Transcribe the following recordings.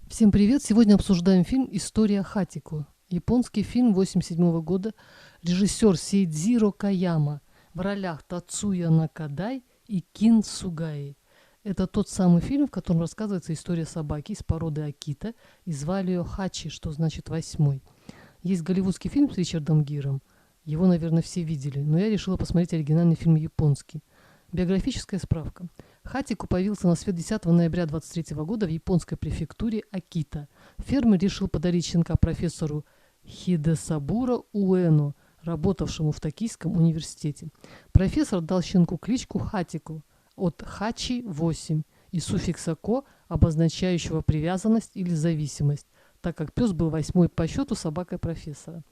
Всем привет! Сегодня обсуждаем фильм «История Хатико». Японский фильм 1987 года. Режиссер Сейдзиро Каяма. В ролях Тацуя Накадай и Кин Сугаи. Это тот самый фильм, в котором рассказывается история собаки из породы Акита, и звали ее Хачи, что значит «восьмой». Есть голливудский фильм с Ричардом Гиром. Его, наверное, все видели, но я решила посмотреть оригинальный фильм японский. Биографическая справка. Хатико появился на свет 10 ноября 23 года в японской префектуре Акита. Фермер решил подарить щенка профессору Хидесабура Уэно, работавшему в Токийском университете. Профессор дал щенку кличку Хатико от Хачи-8 и суффикса «ко», обозначающего привязанность или зависимость, так как пес был восьмой по счету собакой профессора.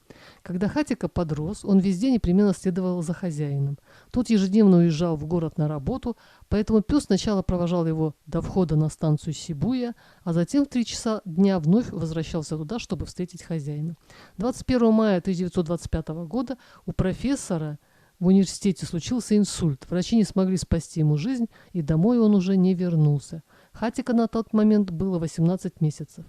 Когда Хатико подрос, он везде непременно следовал за хозяином. Тот ежедневно уезжал в город на работу, поэтому пес сначала провожал его до входа на станцию Сибуя, а затем в 3 часа дня вновь возвращался туда, чтобы встретить хозяина. 21 мая 1925 года у профессора в университете случился инсульт. Врачи не смогли спасти ему жизнь, и домой он уже не вернулся. Хатико на тот момент было 18 месяцев.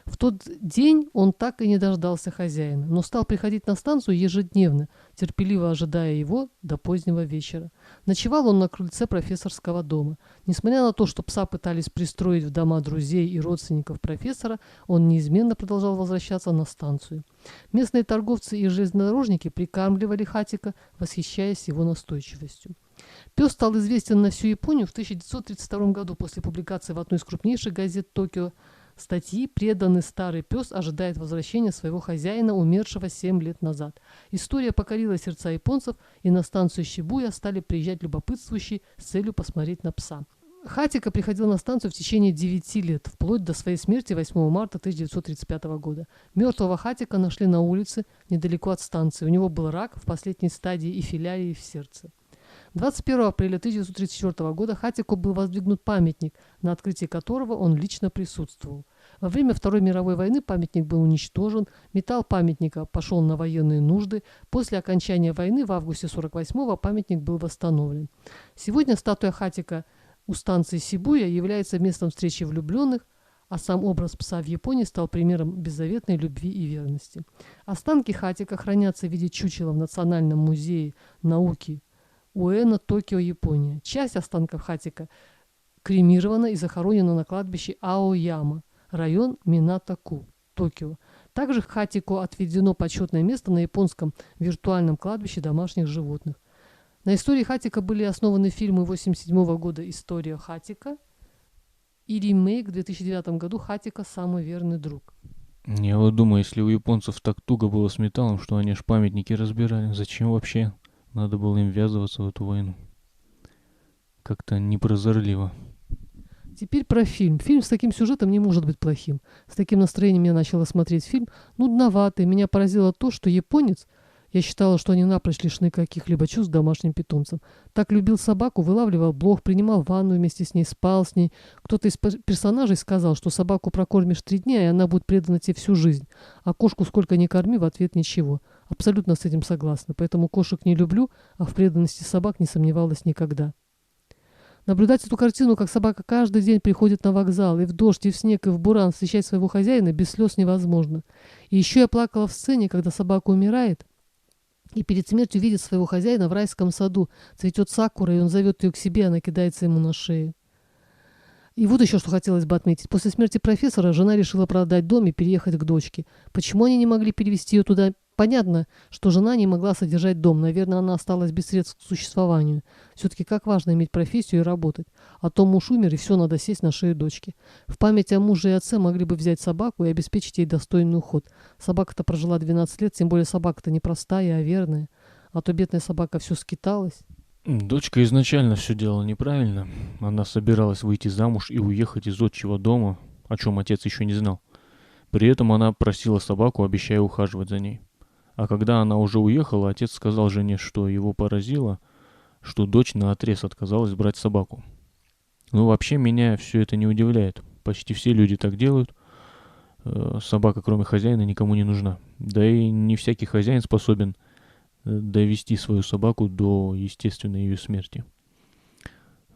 В тот день он так и не дождался хозяина, но стал приходить на станцию ежедневно, терпеливо ожидая его до позднего вечера. Ночевал он на крыльце профессорского дома. Несмотря на то, что пса пытались пристроить в дома друзей и родственников профессора, он неизменно продолжал возвращаться на станцию. Местные торговцы и железнодорожники прикармливали Хатико, восхищаясь его настойчивостью. Пес стал известен на всю Японию в 1932 году после публикации в одной из крупнейших газет Токио статьи «Преданный старый пес ожидает возвращения своего хозяина, умершего 7 лет назад». История покорила сердца японцев, и на станцию Сибуя стали приезжать любопытствующие с целью посмотреть на пса. Хатико приходил на станцию в течение 9 лет, вплоть до своей смерти 8 марта 1935 года. Мертвого Хатико нашли на улице, недалеко от станции. У него был рак в последней стадии и филиарии в сердце. 21 апреля 1934 года Хатико был воздвигнут памятник, на открытии которого он лично присутствовал. Во время Второй мировой войны памятник был уничтожен, металл памятника пошел на военные нужды. После окончания войны в августе 1948-го памятник был восстановлен. Сегодня статуя Хатико у станции Сибуя является местом встречи влюбленных, а сам образ пса в Японии стал примером беззаветной любви и верности. Останки Хатико хранятся в виде чучела в Национальном музее науки Уэно, Токио, Япония. Часть останков Хатико кремирована и захоронена на кладбище Аояма, район Минато-ку, Токио. Также Хатико отведено почетное место на японском виртуальном кладбище домашних животных. На истории Хатико были основаны фильмы 1987 года «История Хатико» и ремейк в 2009 году «Хатико. Самый верный друг». Я вот думаю, если у японцев так туго было с металлом, что они аж памятники разбирали, зачем вообще надо было им ввязываться в эту войну? Как-то непрозорливо. Теперь про фильм. Фильм с таким сюжетом не может быть плохим. С таким настроением я начала смотреть фильм. Нудноватый. Меня поразило то, что японец, я считала, что они напрочь лишены каких-либо чувств к домашним питомцам. Так любил собаку, вылавливал блох, принимал ванну вместе с ней, спал с ней. Кто-то из персонажей сказал, что собаку прокормишь 3 дня, и она будет предана тебе всю жизнь. А кошку сколько ни корми, в ответ ничего. Абсолютно с этим согласна. Поэтому кошек не люблю, а в преданности собак не сомневалась никогда. Наблюдать эту картину, как собака каждый день приходит на вокзал, и в дождь, и в снег, и в буран встречать своего хозяина, без слез невозможно. И еще я плакала в сцене, когда собака умирает, и перед смертью видит своего хозяина в райском саду. Цветет сакура, и он зовет ее к себе, она кидается ему на шею. И вот еще что хотелось бы отметить. После смерти профессора жена решила продать дом и переехать к дочке. Почему они не могли перевести ее туда? Понятно, что жена не могла содержать дом. Наверное, она осталась без средств к существованию. Все-таки как важно иметь профессию и работать. А то муж умер, и все, надо сесть на шею дочки. В память о муже и отце могли бы взять собаку и обеспечить ей достойный уход. Собака-то прожила 12 лет, тем более собака-то не простая, а верная. А то бедная собака все скиталась. Дочка изначально все делала неправильно. Она собиралась выйти замуж и уехать из отчего дома, о чем отец еще не знал. При этом она просила собаку, обещая ухаживать за ней. А когда она уже уехала, отец сказал жене, что его поразило, что дочь наотрез отказалась брать собаку. Ну, вообще, меня все это не удивляет. Почти все люди так делают. Собака, кроме хозяина, никому не нужна. Да и не всякий хозяин способен довести свою собаку до естественной ее смерти.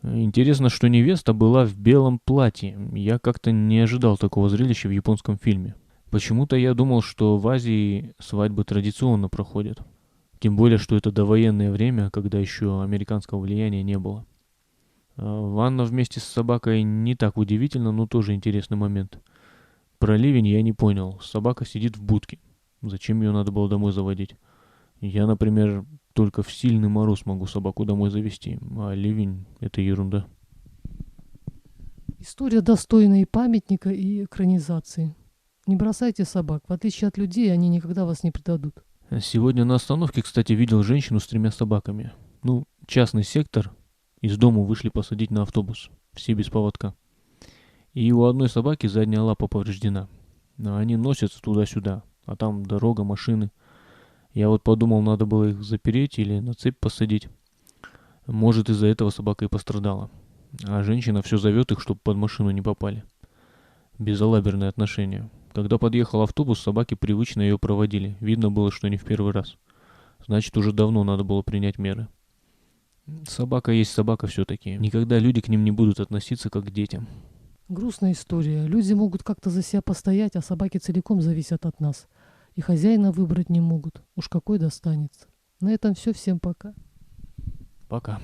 Интересно, что невеста была в белом платье. Я как-то не ожидал такого зрелища в японском фильме. Почему-то я думал, что в Азии свадьбы традиционно проходят. Тем более, что это довоенное время, когда еще американского влияния не было. Ванна вместе с собакой не так удивительно, но тоже интересный момент. Про ливень я не понял. Собака сидит в будке. Зачем ее надо было домой заводить? Я, например, только в сильный мороз могу собаку домой завести, а ливень — это ерунда. История достойна и памятника, и экранизации. Не бросайте собак. В отличие от людей, они никогда вас не предадут. Сегодня на остановке, кстати, видел женщину с 3 собаками. Ну, частный сектор. Из дома вышли посадить на автобус. Все без поводка. И у одной собаки задняя лапа повреждена. А они носятся туда-сюда. А там дорога, машины. Я вот подумал, надо было их запереть или на цепь посадить. Может, из-за этого собака и пострадала. А женщина все зовет их, чтобы под машину не попали. Безалаберное отношение. Когда подъехал автобус, собаки привычно ее проводили. Видно было, что не в первый раз. Значит, уже давно надо было принять меры. Собака есть собака все-таки. Никогда люди к ним не будут относиться как к детям. Грустная история. Люди могут как-то за себя постоять, а собаки целиком зависят от нас. И хозяина выбрать не могут. Уж какой достанется. На этом все. Всем пока. Пока.